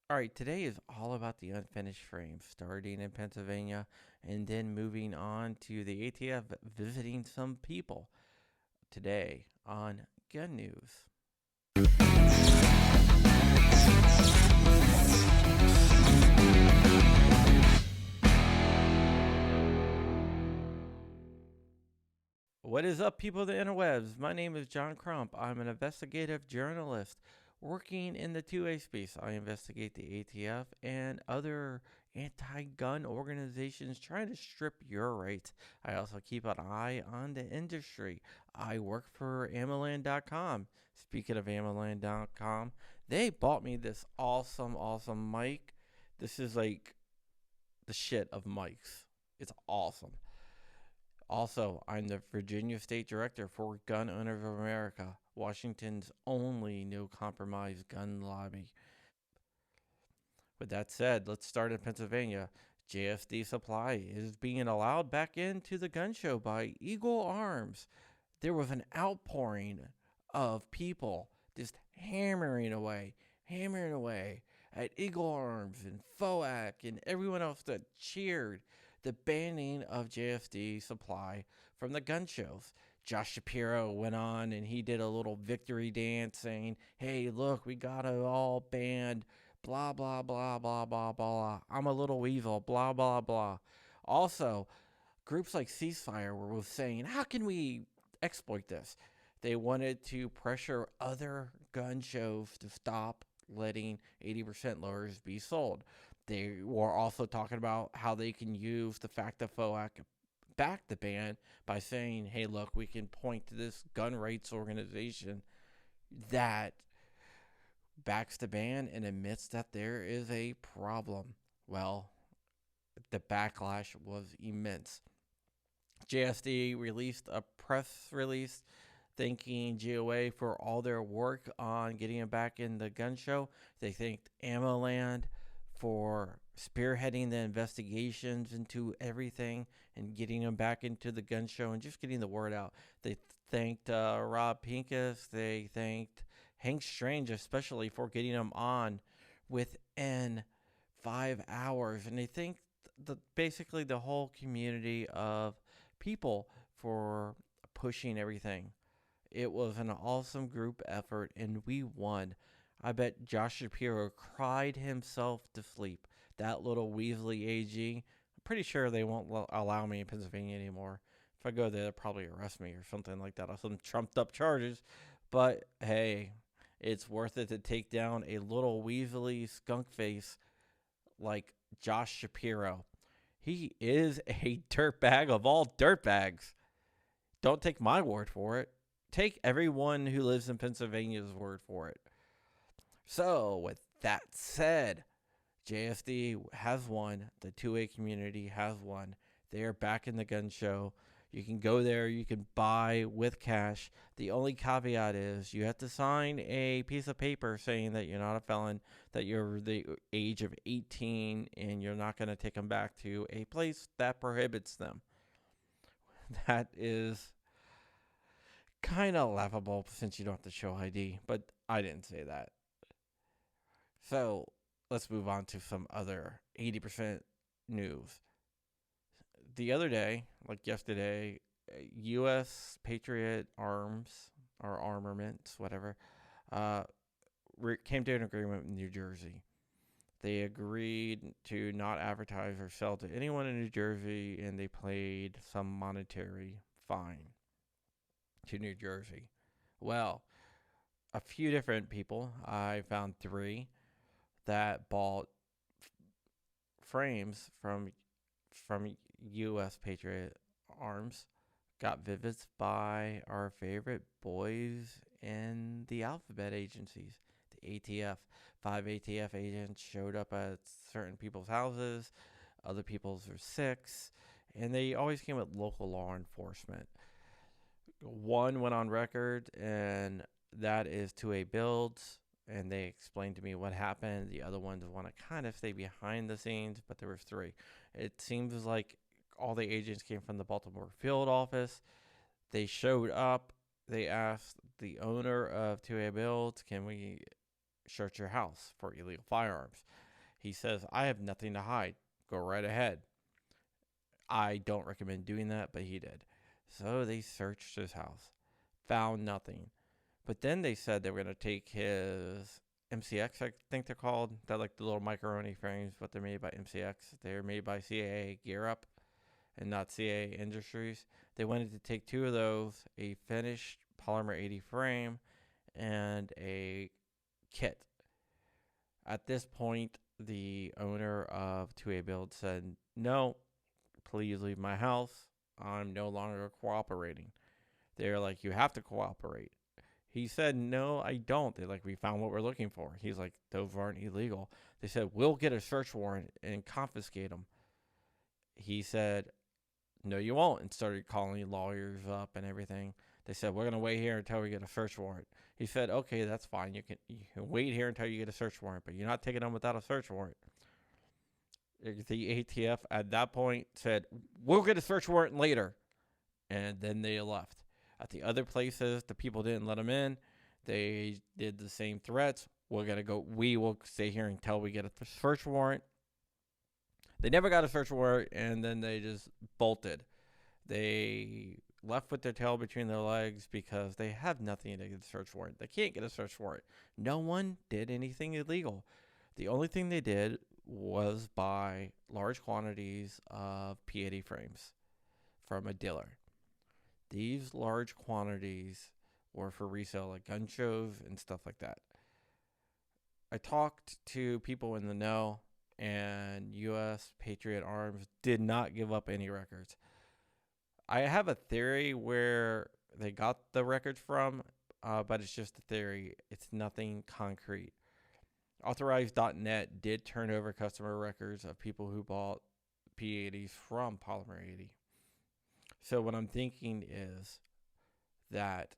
All right, today is all about the unfinished frames, starting in Pennsylvania and then moving on to the ATF visiting some people today on Gun News. What is up, people of the interwebs? My name is John Crump. I'm an investigative journalist working in the 2A space. I investigate the ATF and other anti gun organizations trying to strip your rights. I also keep an eye on the industry. I work for Amaland.com. Speaking of Amaland.com, they bought me this awesome mic. This is like the shit of mics. It's awesome. Also, I'm the Virginia State Director for Gun Owners of America, Washington's only no compromise gun lobby. With that said, let's start in Pennsylvania. JSD Supply is being allowed back into the gun show by Eagle Arms. There was an outpouring of people just hammering away at Eagle Arms and FOAC and everyone else that cheered the banning of JSD Supply from the gun shows. Josh Shapiro went on and he did a little victory dance saying, "Hey, look, we got it all banned. Blah, blah, blah, blah, blah, blah. I'm a little weasel. Blah, blah, blah." Also, groups like Ceasefire were saying, "How can we exploit this?" They wanted to pressure other gun shows to stop letting 80% lowers be sold. They were also talking about how they can use the fact that FOAC backed the ban by saying, "Hey, look, we can point to this gun rights organization that backs the ban and admits that there is a problem." Well, the backlash was immense. JSD released a press release thanking GOA for all their work on getting him back in the gun show. They thanked AMOLAND for spearheading the investigations into everything and getting him back into the gun show and just getting the word out. They thanked Rob Pincus. They thanked Hank Strange, especially for getting him on within 5 hours. And they thanked basically the whole community of people for pushing everything. It was an awesome group effort, and we won. I bet Josh Shapiro cried himself to sleep. That little Weasley AG. I'm pretty sure they won't allow me in Pennsylvania anymore. If I go there, they'll probably arrest me or something like that, or some trumped up charges. But hey, it's worth it to take down a little Weasley skunk face like Josh Shapiro. He is a dirtbag of all dirtbags. Don't take my word for it. Take everyone who lives in Pennsylvania's word for it. So, with that said, JSD has won. The 2A community has won. They are back in the gun show. You can go there. You can buy with cash. The only caveat is you have to sign a piece of paper saying that you're not a felon, that you're the age of 18, and you're not going to take them back to a place that prohibits them. That is kind of laughable since you don't have to show ID, but I didn't say that. So let's move on to some other 80% news. The other day, like yesterday, U.S. Patriot Arms or armaments, whatever, uh, came to an agreement with New Jersey. They agreed to not advertise or sell to anyone in New Jersey, and they paid some monetary fine to New Jersey. Well, a few different people, I found three, that bought frames from U.S. Patriot Arms, got visits by our favorite boys in the alphabet agencies, the ATF. 5 ATF agents showed up at certain people's houses, other people's are 6, and they always came with local law enforcement. One went on record, and that is 2A builds, and they explained to me what happened. The other ones want to kind of stay behind the scenes, but there was 3. It seems like all the agents came from the Baltimore field office. They showed up. They asked the owner of 2A builds, "Can we search your house for illegal firearms. He says, I have nothing to hide. Go right ahead. I don't recommend doing that, but he did. So they searched his house, found nothing. But then they said they were going to take his MCX, I think they're called. They're like the little macaroni frames, but they're made by MCX. They're made by CAA Gear Up and not CAA Industries. They wanted to take two of those, a finished Polymer80 frame and a kit. At this point, the owner of 2A Build said, no, please leave my house. I'm no longer cooperating. They're like, you have to cooperate. He said, no, I don't. They're like, we found what we're looking for. He's like, those aren't illegal. They said, we'll get a search warrant and confiscate them. He said, no, you won't, and started calling lawyers up and everything. They said, we're going to wait here until we get a search warrant. He said, okay, that's fine. You can wait here until you get a search warrant, but you're not taking them without a search warrant. The ATF at that point said, we'll get a search warrant later. And then they left. At the other places, the people didn't let them in. They did the same threats. We will stay here until we get a search warrant. They never got a search warrant, and then they just bolted. They left with their tail between their legs because they have nothing to get a search warrant. They can't get a search warrant. No one did anything illegal. The only thing they did was buy large quantities of P80 frames from a dealer. These large quantities were for resale at gun shows and stuff like that. I talked to people in the know, and U.S. Patriot Arms did not give up any records. I have a theory where they got the records from, but it's just a theory. It's nothing concrete. Authorized.net did turn over customer records of people who bought P80s from Polymer80. So what I'm thinking is that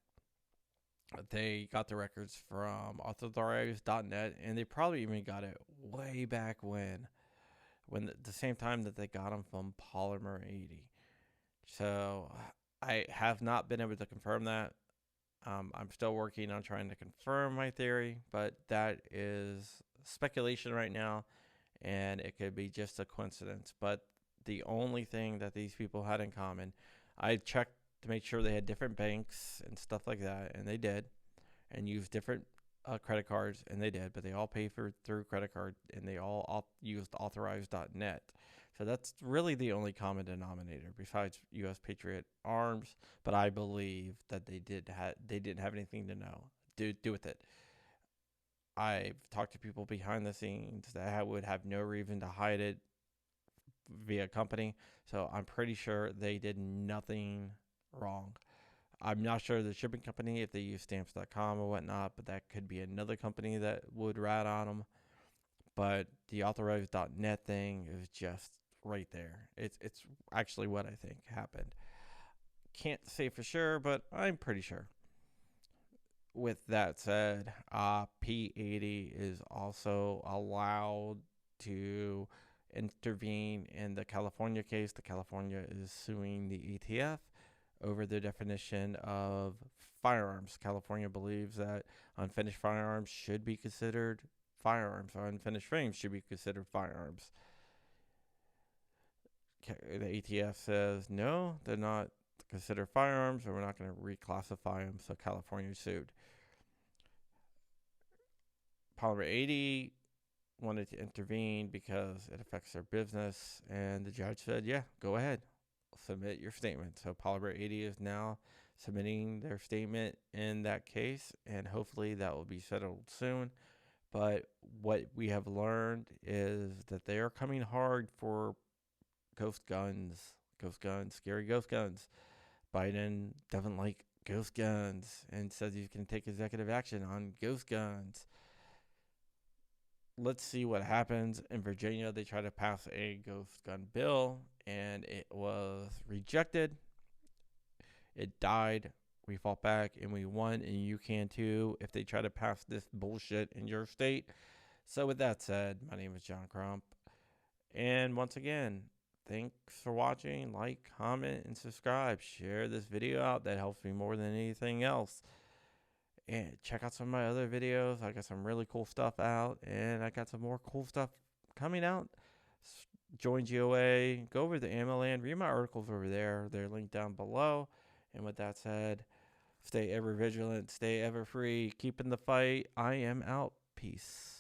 they got the records from authorized.net, and they probably even got it way back when the same time that they got them from Polymer80. So I have not been able to confirm that. I'm still working on trying to confirm my theory, but that is speculation right now, and it could be just a coincidence. But the only thing that these people had in common, I checked to make sure they had different banks and stuff like that, and they did, and used different credit cards, and they did, but they all pay through credit card, and they all used authorized.net. So that's really the only common denominator besides U.S. Patriot Arms, but I believe that they didn't have anything to do with it. I've talked to people behind the scenes that would have no reason to hide it via company, so I'm pretty sure they did nothing wrong. I'm not sure the shipping company, if they use stamps.com or whatnot, but that could be another company that would rat on them. But the authorized.net thing is just right there. It's actually what I think happened. Can't say for sure, but I'm pretty sure. With that said, P80 is also allowed to intervene in the California case. The California is suing the ATF over the definition of firearms. California believes that unfinished firearms should be considered firearms, or unfinished frames should be considered firearms. The ATF says no, they're not considered firearms, or we're not going to reclassify them, so California sued. Polymer80 wanted to intervene because it affects their business, and the judge said, yeah, go ahead, submit your statement. So Polymer80 is now submitting their statement in that case, and hopefully that will be settled soon. But what we have learned is that they are coming hard for ghost guns, scary ghost guns. Biden doesn't like ghost guns and says he's going to take executive action on ghost guns. Let's see what happens. In Virginia, they tried to pass a ghost gun bill, and it was rejected. It died. We fought back, and we won, and you can too if they try to pass this bullshit in your state. So with that said, my name is John Crump, and once again, thanks for watching. Like, comment, and subscribe. Share this video out. That helps me more than anything else. And check out some of my other videos. I got some really cool stuff out, and I got some more cool stuff coming out. Join GOA. Go over to Ammo Land. Read my articles over there. They're linked down below. And with that said, stay ever vigilant. Stay ever free. Keep in the fight. I am out. Peace.